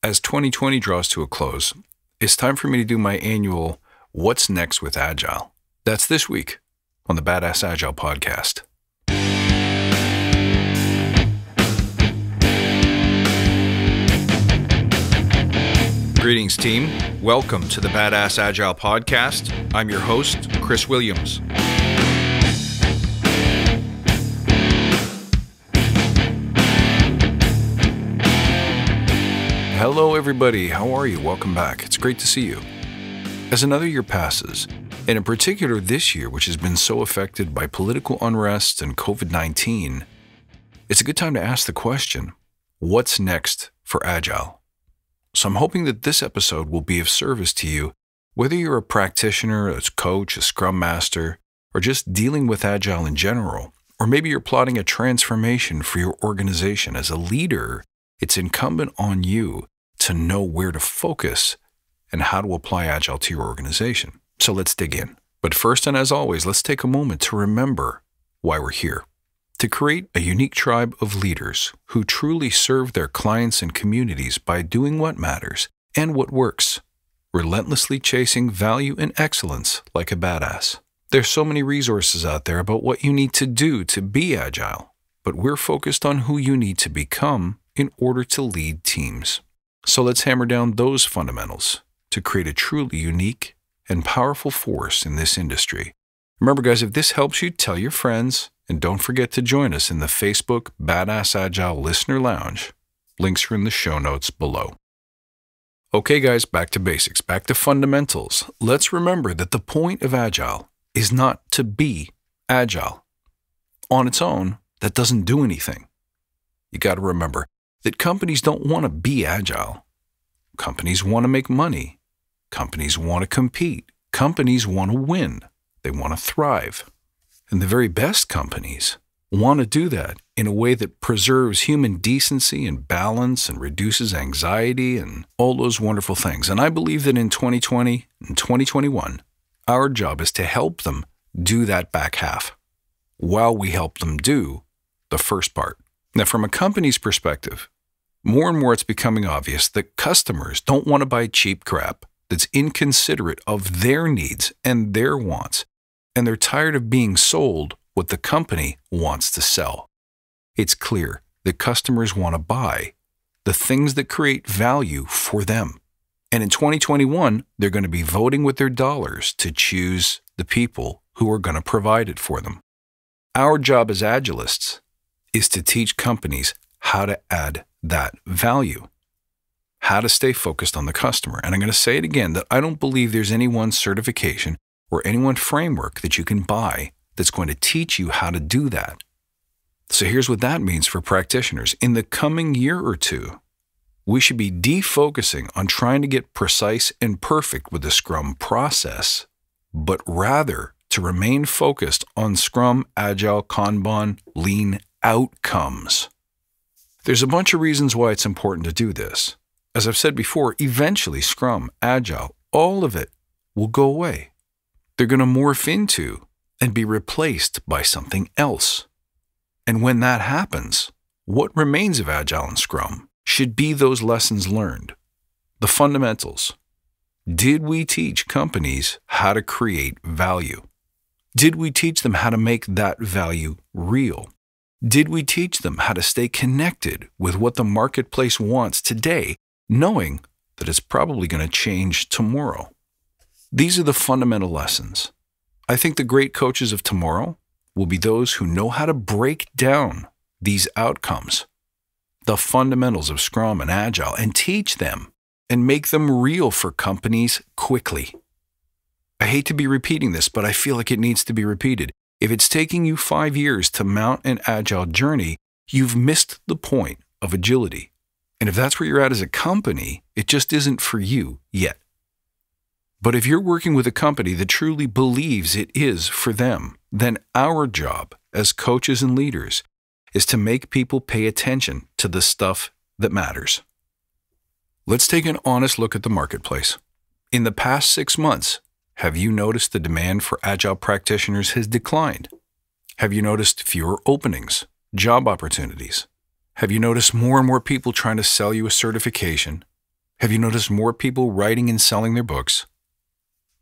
As 2020 draws to a close, it's time for me to do my annual What's Next with Agile. That's this week on the Badass Agile podcast. Greetings, team. Welcome to the Badass Agile podcast. I'm your host, Chris Williams. Hello, everybody. How are you? Welcome back. It's great to see you. As another year passes, and in particular this year, which has been so affected by political unrest and COVID-19, it's a good time to ask the question, what's next for Agile? So I'm hoping that this episode will be of service to you, whether you're a practitioner, a coach, a scrum master, or just dealing with Agile in general, or maybe you're plotting a transformation for your organization. As a leader, it's incumbent on you to know where to focus and how to apply Agile to your organization. So let's dig in. But first, and as always, let's take a moment to remember why we're here. To create a unique tribe of leaders who truly serve their clients and communities by doing what matters and what works, relentlessly chasing value and excellence like a badass. There's so many resources out there about what you need to do to be Agile, but we're focused on who you need to become in order to lead teams. So let's hammer down those fundamentals to create a truly unique and powerful force in this industry. Remember, guys, if this helps you, tell your friends, and don't forget to join us in the Facebook Badass Agile Listener Lounge. Links are in the show notes below. Okay, guys, back to basics, back to fundamentals. Let's remember that the point of Agile is not to be Agile. On its own, that doesn't do anything. You got to remember that companies don't want to be Agile. Companies want to make money. Companies want to compete. Companies want to win. They want to thrive. And the very best companies want to do that in a way that preserves human decency and balance and reduces anxiety and all those wonderful things. And I believe that in 2020 and 2021, our job is to help them do that back half while we help them do the first part. Now, from a company's perspective, more and more it's becoming obvious that customers don't want to buy cheap crap that's inconsiderate of their needs and their wants, and they're tired of being sold what the company wants to sell. It's clear that customers want to buy the things that create value for them. And in 2021, they're going to be voting with their dollars to choose the people who are going to provide it for them. Our job as Agilists is to teach companies how to add that value, how to stay focused on the customer. And I'm going to say it again, that I don't believe there's any one certification or any one framework that you can buy that's going to teach you how to do that. So here's what that means for practitioners. In the coming year or two, we should be defocusing on trying to get precise and perfect with the Scrum process, but rather to remain focused on Scrum, Agile, Kanban, Lean outcomes. There's a bunch of reasons why it's important to do this. As I've said before, eventually Scrum, Agile, all of it will go away. They're going to morph into and be replaced by something else. And when that happens, what remains of Agile and Scrum should be those lessons learned, the fundamentals. Did we teach companies how to create value? Did we teach them how to make that value real? Did we teach them how to stay connected with what the marketplace wants today, knowing that it's probably going to change tomorrow? These are the fundamental lessons. I think the great coaches of tomorrow will be those who know how to break down these outcomes, the fundamentals of Scrum and Agile, and teach them and make them real for companies quickly. I hate to be repeating this, but I feel like it needs to be repeated. If it's taking you 5 years to mount an Agile journey, you've missed the point of agility. And if that's where you're at as a company, it just isn't for you yet. But if you're working with a company that truly believes it is for them, then our job as coaches and leaders is to make people pay attention to the stuff that matters. Let's take an honest look at the marketplace. In the past 6 months, have you noticed the demand for Agile practitioners has declined? Have you noticed fewer openings, job opportunities? Have you noticed more and more people trying to sell you a certification, Have you noticed more people writing and selling their books?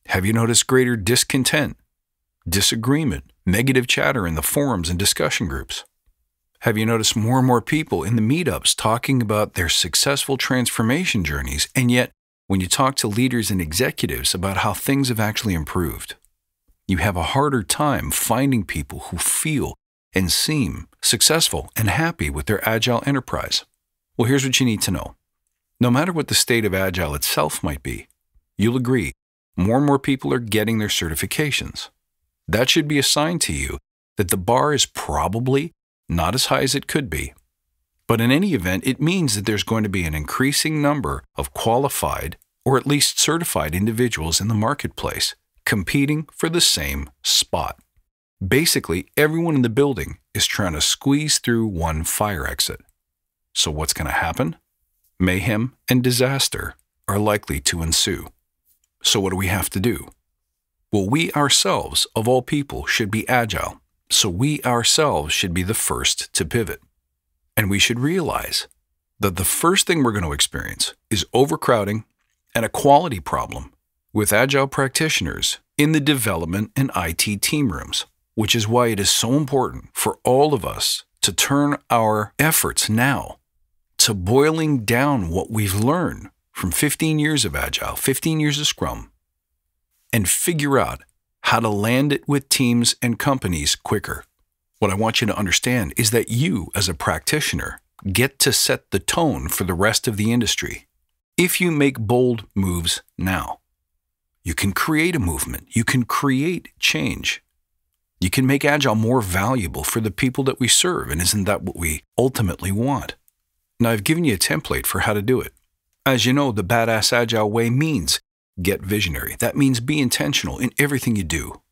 Have you noticed greater discontent, disagreement, negative chatter in the forums and discussion groups? Have you noticed more and more people in the meetups talking about their successful transformation journeys, and yet when you talk to leaders and executives about how things have actually improved, you have a harder time finding people who feel and seem successful and happy with their Agile enterprise? Well, here's what you need to know. No matter what the state of Agile itself might be, you'll agree more and more people are getting their certifications. That should be a sign to you that the bar is probably not as high as it could be. But in any event, it means that there's going to be an increasing number of qualified or at least certified individuals in the marketplace competing for the same spot. Basically, everyone in the building is trying to squeeze through one fire exit. So what's going to happen? Mayhem and disaster are likely to ensue. So what do we have to do? Well, we ourselves, of all people, should be agile. So we ourselves should be the first to pivot. And we should realize that the first thing we're going to experience is overcrowding and a quality problem with agile practitioners in the development and IT team rooms, which is why it is so important for all of us to turn our efforts now to boiling down what we've learned from 15 years of Agile, 15 years of Scrum, and figure out how to land it with teams and companies quicker. What I want you to understand is that you, as a practitioner, get to set the tone for the rest of the industry. If you make bold moves now, you can create a movement. You can create change. You can make Agile more valuable for the people that we serve, and isn't that what we ultimately want? Now, I've given you a template for how to do it. As you know, the Badass Agile way means get visionary. That means be intentional in everything you do.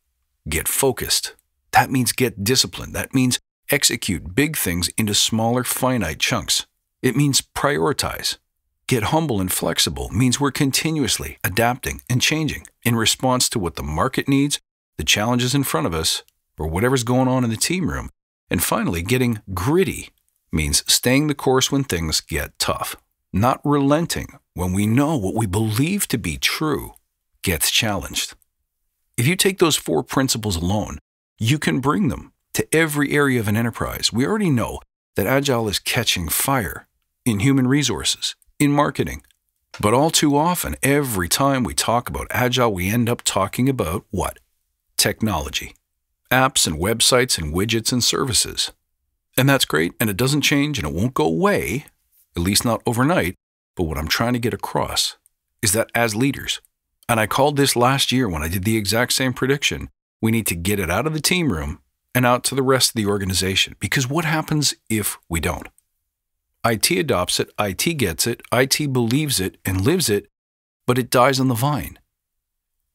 Get focused. That means get disciplined. That means execute big things into smaller, finite chunks. It means prioritize. Get humble and flexible means we're continuously adapting and changing in response to what the market needs, the challenges in front of us, or whatever's going on in the team room. And finally, getting gritty means staying the course when things get tough, not relenting when we know what we believe to be true gets challenged. If you take those 4 principles alone, you can bring them to every area of an enterprise. We already know that Agile is catching fire in human resources, in marketing. But all too often, every time we talk about Agile, we end up talking about what? Technology. Apps and websites and widgets and services. And that's great, and it doesn't change, and it won't go away, at least not overnight. But what I'm trying to get across is that as leaders, and I called this last year when I did the exact same prediction, we need to get it out of the team room and out to the rest of the organization. Because what happens if we don't? IT adopts it, IT gets it, IT believes it and lives it, but it dies on the vine.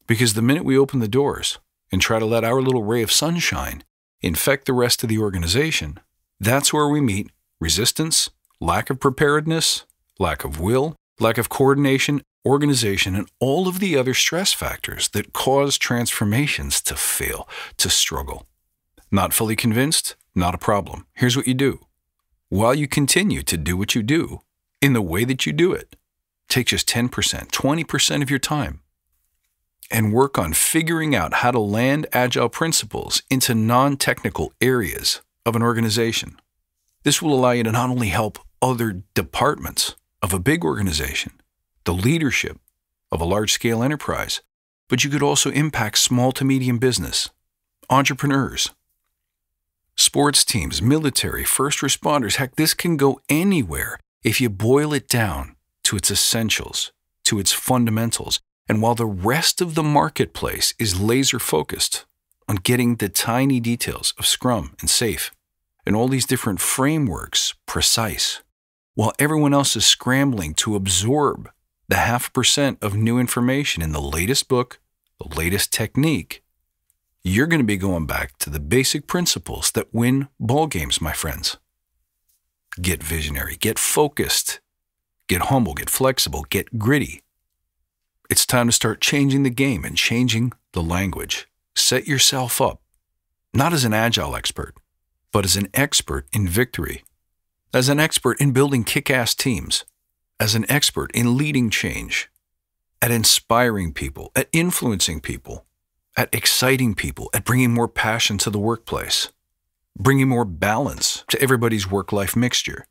Because the minute we open the doors and try to let our little ray of sunshine infect the rest of the organization, that's where we meet resistance, lack of preparedness, lack of will, lack of coordination, organization, and all of the other stress factors that cause transformations to fail, to struggle. Not fully convinced? Not a problem. Here's what you do. While you continue to do what you do, in the way that you do it, take just 10%, 20% of your time and work on figuring out how to land Agile principles into non-technical areas of an organization. This will allow you to not only help other departments of a big organization, the leadership of a large-scale enterprise, but you could also impact small to medium business, entrepreneurs, sports teams, military, first responders. Heck, this can go anywhere if you boil it down to its essentials, to its fundamentals. And while the rest of the marketplace is laser-focused on getting the tiny details of Scrum and SAFe and all these different frameworks precise, while everyone else is scrambling to absorb the 0.5% of new information in the latest book, the latest technique, you're going to be going back to the basic principles that win ball games, my friends. Get visionary, get focused, get humble, get flexible, get gritty. It's time to start changing the game and changing the language. Set yourself up, not as an Agile expert, but as an expert in victory, as an expert in building kick-ass teams, as an expert in leading change, at inspiring people, at influencing people, at exciting people, at bringing more passion to the workplace, bringing more balance to everybody's work-life mixture.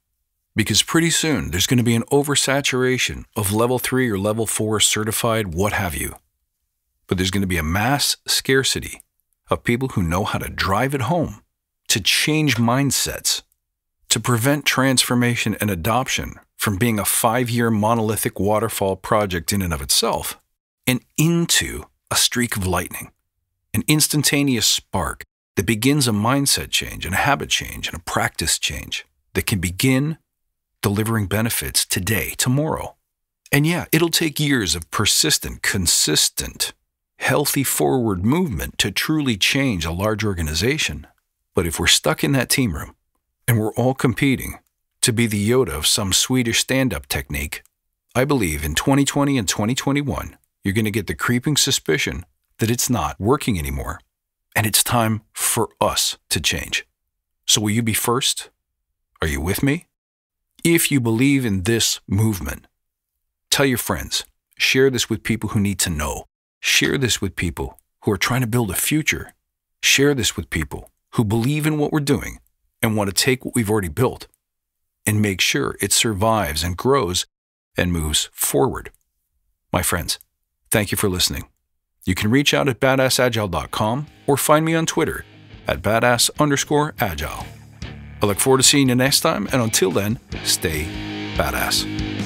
Because pretty soon, there's going to be an oversaturation of level 3 or level 4 certified what have you. But there's going to be a mass scarcity of people who know how to drive it home, to change mindsets, to prevent transformation and adoption from being a 5-year monolithic waterfall project in and of itself, and into a streak of lightning, an instantaneous spark that begins a mindset change and a habit change and a practice change that can begin delivering benefits today, tomorrow. And yeah, it'll take years of persistent, consistent, healthy forward movement to truly change a large organization. But if we're stuck in that team room and we're all competing to be the Yoda of some Swedish stand-up technique, I believe in 2020 and 2021, you're going to get the creeping suspicion that it's not working anymore, and it's time for us to change. So will you be first? Are you with me? If you believe in this movement, tell your friends, share this with people who need to know, share this with people who are trying to build a future, share this with people who believe in what we're doing and want to take what we've already built and make sure it survives and grows and moves forward. My friends, thank you for listening. You can reach out at badassagile.com or find me on Twitter at badass_agile. I look forward to seeing you next time, and until then, stay badass.